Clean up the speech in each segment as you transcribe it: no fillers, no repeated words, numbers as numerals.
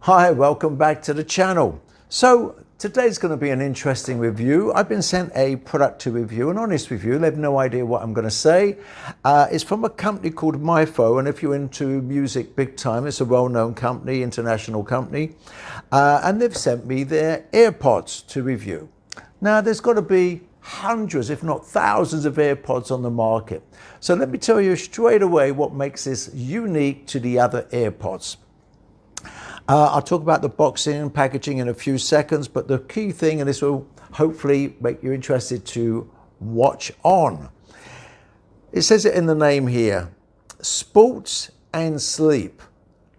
Hi, welcome back to the channel. So today's going to be an interesting review. I've been sent a product to review, an honest review. They have no idea what I'm going to say. It's from a company called Mifo, and if you're into music big time, it's a well-known company, international company, and they've sent me their AirPods to review. Now there's got to be hundreds, if not thousands of AirPods on the market. So let me tell you straight away what makes this unique to the other AirPods. I'll talk about the boxing and packaging in a few seconds, but the key thing, and this will hopefully make you interested to watch on. It says it in the name here, sports and sleep.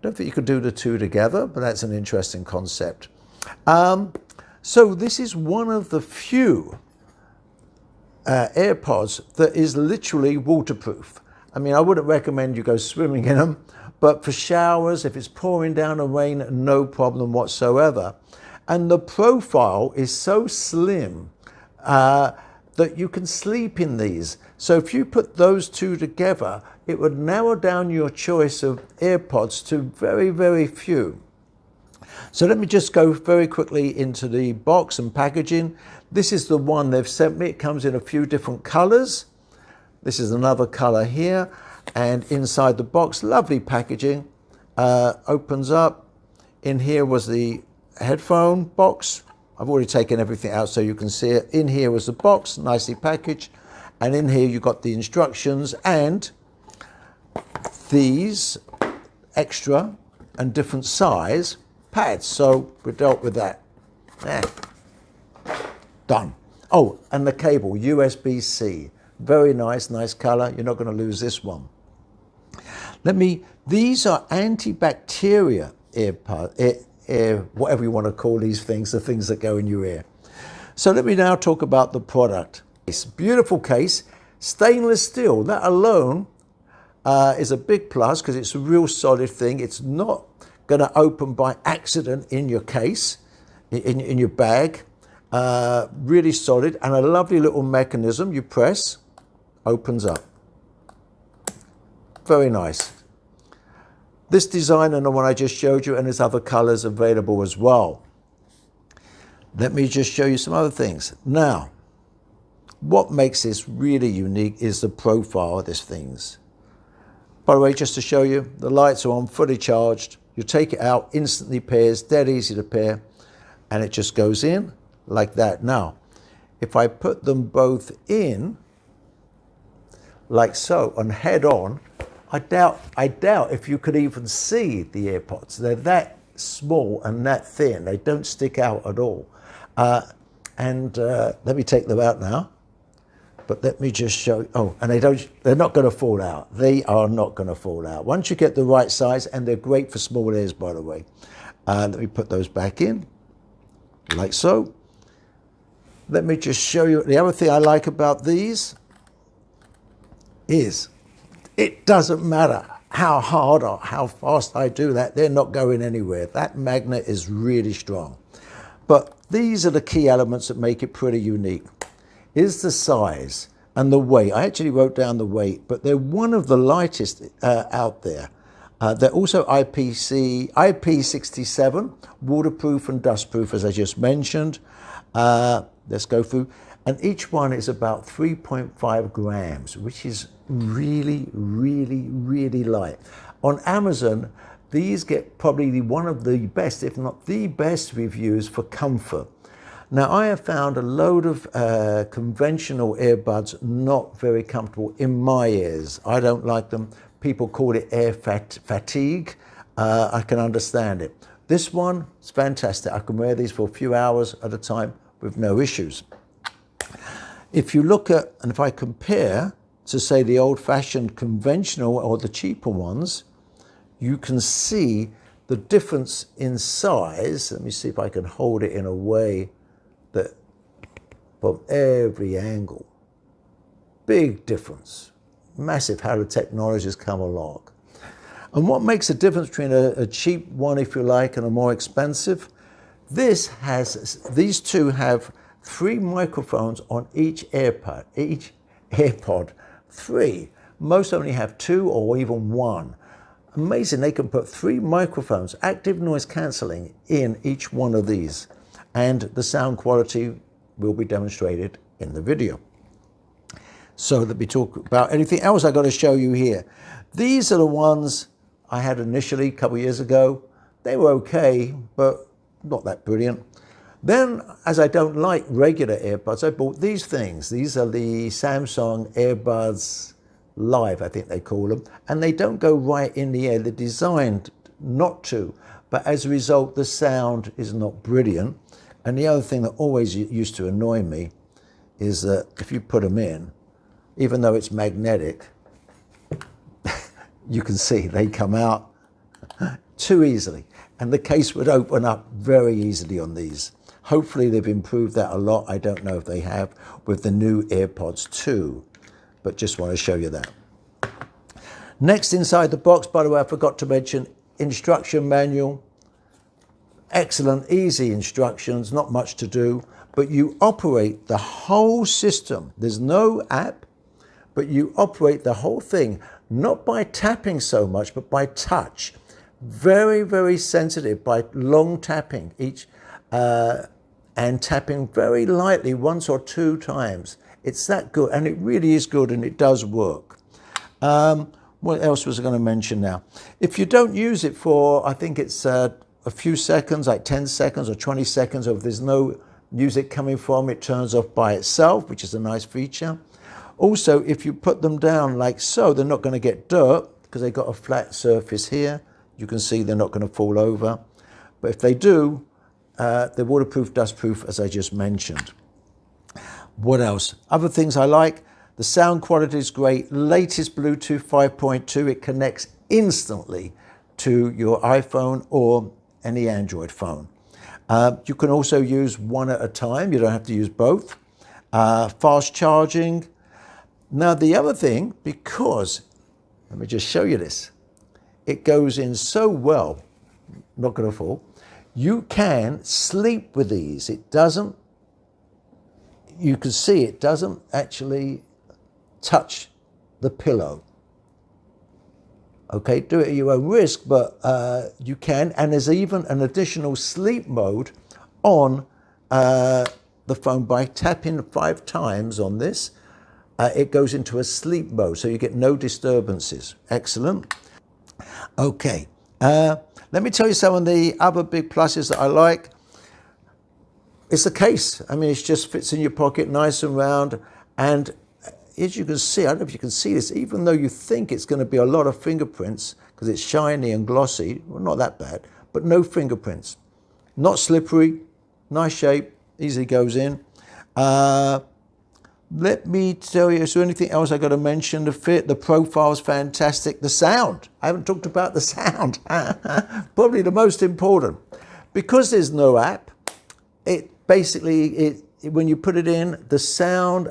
Don't think you could do the two together, but that's an interesting concept. So this is one of the few AirPods that is literally waterproof. I mean, I wouldn't recommend you go swimming in them, but for showers, if it's pouring down the rain, no problem whatsoever. And the profile is so slim that you can sleep in these. So if you put those two together, it would narrow down your choice of AirPods to very, very few. So let me just go very quickly into the box and packaging. This is the one they've sent me. It comes in a few different colors. This is another color here. And inside the box, lovely packaging, opens up. In here was the headphone box. I've already taken everything out so you can see it. In here was the box, nicely packaged. And in here you got the instructions and these extra and different size pads. So we dealt with that. Done. Oh, and the cable, USB-C. Very nice, nice color. You're not going to lose this one. These are antibacterial whatever you want to call these things, the things that go in your ear. So let me now talk about the product. It's a beautiful case, stainless steel. That alone is a big plus because it's a real solid thing. It's not going to open by accident in your case, in your bag. Really solid, and a lovely little mechanism. You press, opens up. Very nice. This design and the one I just showed you, and there's other colors available as well. Let me just show you some other things. Now, what makes this really unique is the profile of these things. By the way, just to show you, the lights are on, fully charged. You take it out, instantly pairs, dead easy to pair, and it just goes in like that. Now, if I put them both in, like so, and head on, I doubt if you could even see the AirPods. They're that small and that thin. They don't stick out at all. Let me take them out now. But let me just show you. Oh, and they're not going to fall out. They are not going to fall out. Once you get the right size, and they're great for small ears, by the way. Let me put those back in, like so. Let me just show you. The other thing I like about these is it doesn't matter how hard or how fast I do that, they're not going anywhere. That magnet is really strong. But these are the key elements that make it pretty unique. Is the size and the weight. I actually wrote down the weight, but they're one of the lightest out there. They're also IP67, waterproof and dustproof, as I just mentioned. Let's go through. And each one is about 3.5 grams, which is really, really, really light. On Amazon, these get probably one of the best, if not the best reviews for comfort. Now, I have found a load of conventional earbuds not very comfortable in my ears. I don't like them. People call it air fatigue. I can understand it. This one is fantastic. I can wear these for a few hours at a time with no issues. If you look at, and if I compare to say the old-fashioned conventional or the cheaper ones, you can see the difference in size. Let me see if I can hold it in a way that from every angle, big difference, massive how the technology has come along. And what makes a difference between a cheap one, if you like, and a more expensive? These two have 3 microphones on each AirPod. 3. Most only have 2 or even 1. Amazing, they can put 3 microphones, active noise cancelling, in each one of these. And the sound quality will be demonstrated in the video. So let me talk about anything else I got to show you here. These are the ones I had initially a couple of years ago. They were okay, but not that brilliant. Then, as I don't like regular earbuds, I bought these things. These are the Samsung Earbuds Live, I think they call them. And they don't go right in the ear. They're designed not to. But as a result, the sound is not brilliant. And the other thing that always used to annoy me is that if you put them in, even though it's magnetic, you can see they come out too easily. And the case would open up very easily on these. Hopefully they've improved that a lot. I don't know if they have with the new AirPods 2, but just want to show you that. Next inside the box, by the way, I forgot to mention instruction manual. Excellent, easy instructions, not much to do, but you operate the whole system. There's no app, but you operate the whole thing, not by tapping so much, but by touch. Very, very sensitive by long tapping each, and tapping very lightly 1 or 2 times. It's that good, and it really is good, and it does work. What else was I going to mention now? If you don't use it for, I think it's a few seconds, like 10 seconds or 20 seconds, or if there's no music coming from, it turns off by itself, which is a nice feature. Also, if you put them down like so, they're not going to get dirt because they've got a flat surface here. You can see they're not going to fall over. But if they do, they're waterproof, dustproof, as I just mentioned. What else? Other things I like. The sound quality is great. Latest Bluetooth 5.2. It connects instantly to your iPhone or any Android phone. You can also use one at a time. You don't have to use both. Fast charging. Now the other thing, because, let me just show you this. It goes in so well, not going to fall. You can sleep with these. It doesn't, you can see it doesn't actually touch the pillow. Okay, do it at your own risk, but you can. And there's even an additional sleep mode on the phone. By tapping 5 times on this, it goes into a sleep mode, so you get no disturbances. Excellent. Okay, let me tell you some of the other big pluses that I like. It's the case. I mean, it just fits in your pocket, nice and round. And as you can see, I don't know if you can see this, even though you think it's going to be a lot of fingerprints, because it's shiny and glossy, well, not that bad, but no fingerprints. Not slippery, nice shape, easily goes in. Let me tell you, is there anything else I got to mention? The fit, the profile's fantastic. The sound, I haven't talked about the sound. Probably the most important. Because there's no app, it basically, when you put it in, the sound,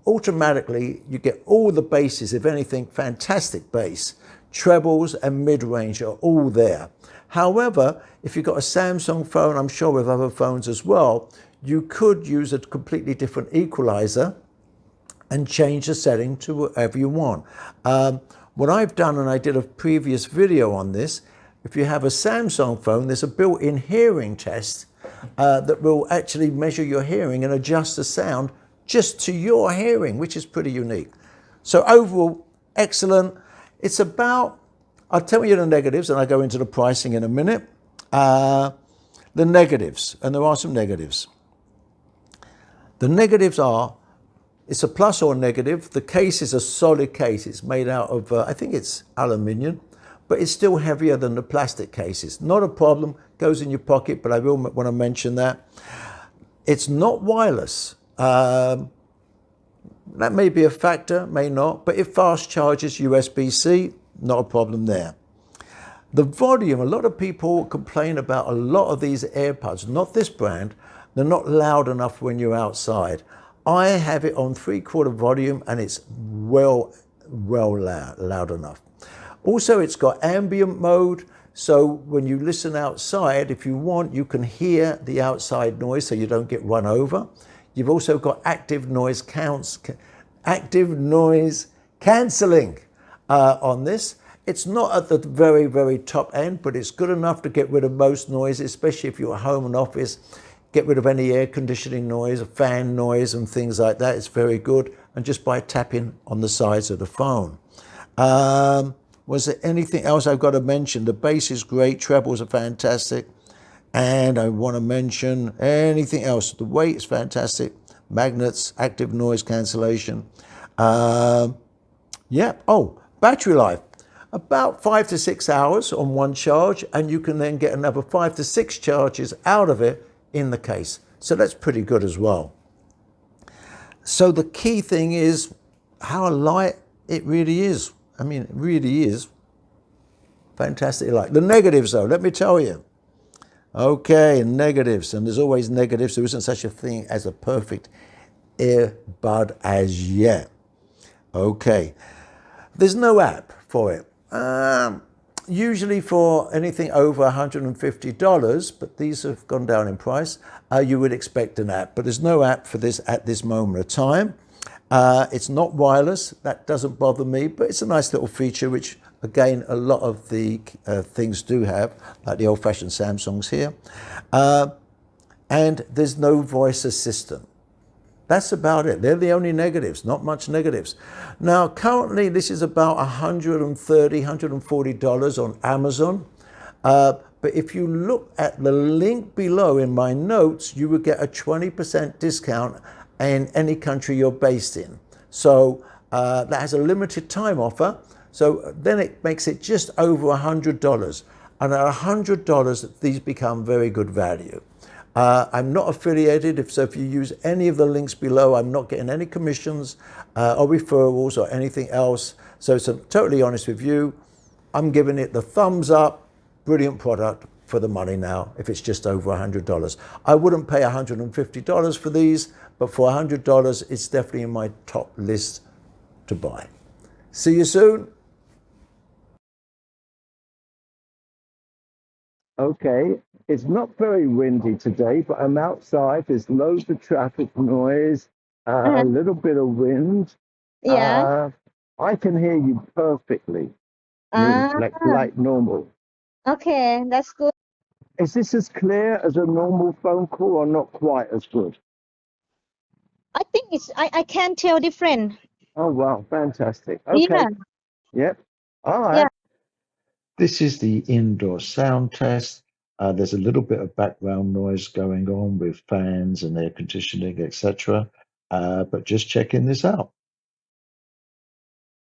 automatically, you get all the basses, if anything, fantastic bass. Trebles and mid-range are all there. However, if you've got a Samsung phone, I'm sure with other phones as well, you could use a completely different equalizer and change the setting to whatever you want. What I've done, and I did a previous video on this, if you have a Samsung phone, there's a built-in hearing test that will actually measure your hearing and adjust the sound just to your hearing, which is pretty unique. So overall, excellent. It's about, I'll tell you the negatives, and I'll go into the pricing in a minute. The negatives, and there are some negatives. The negatives are, it's a plus or negative. The case is a solid case. It's made out of, I think it's aluminium, but it's still heavier than the plastic cases. Not a problem, goes in your pocket, but I will want to mention that. It's not wireless. That may be a factor, may not, but it fast charges USB-C, not a problem there. The volume, a lot of people complain about a lot of these AirPods, not this brand, they're not loud enough when you're outside. I have it on 3/4 volume and it's well loud enough. Also, it's got ambient mode, so when you listen outside, if you want, you can hear the outside noise so you don't get run over. You've also got active noise cancelling on this. It's not at the very, very top end, but it's good enough to get rid of most noise, especially if you're at home and office. Get rid of any air conditioning noise, fan noise, and things like that. It's very good. And just by tapping on the sides of the phone. Was there anything else I've got to mention? The bass is great. Trebles are fantastic. And I want to mention anything else. The weight is fantastic. Magnets, active noise cancellation. Yeah. Oh, battery life. About 5 to 6 hours on one charge, and you can then get another 5 to 6 charges out of it in the case. So that's pretty good as well. So the key thing is how light it really is. I mean, it really is fantastic light. The negatives, though, let me tell you. Okay, negatives, and there's always negatives. There isn't such a thing as a perfect earbud as yet. Okay, there's no app for it. Usually for anything over $150, but these have gone down in price, you would expect an app, but there's no app for this at this moment of time. It's not wireless. That doesn't bother me, but it's a nice little feature, which again, a lot of the things do have, like the old-fashioned Samsungs here. And there's no voice assistant. That's about it. They're the only negatives, not much negatives. Now, currently, this is about $130, $140 on Amazon. But if you look at the link below in my notes, you would get a 20% discount in any country you're based in. So that has a limited time offer. So then it makes it just over $100. And at $100, these become very good value. I'm not affiliated, so if you use any of the links below, I'm not getting any commissions or referrals or anything else. So totally honest with you, I'm giving it the thumbs up. Brilliant product for the money now, if it's just over $100. I wouldn't pay $150 for these, but for $100, it's definitely in my top list to buy. See you soon. Okay, it's not very windy today, but I'm outside. There's loads of traffic noise, a little bit of wind. Yeah. I can hear you perfectly, Ah, like normal. okay, that's good. Is this as clear as a normal phone call or not quite as good? I think I can't tell different. Oh, wow, fantastic. Yeah, Okay, yep. All yeah. right. This is the indoor sound test. There's a little bit of background noise going on with fans and air conditioning, etc. But just checking this out.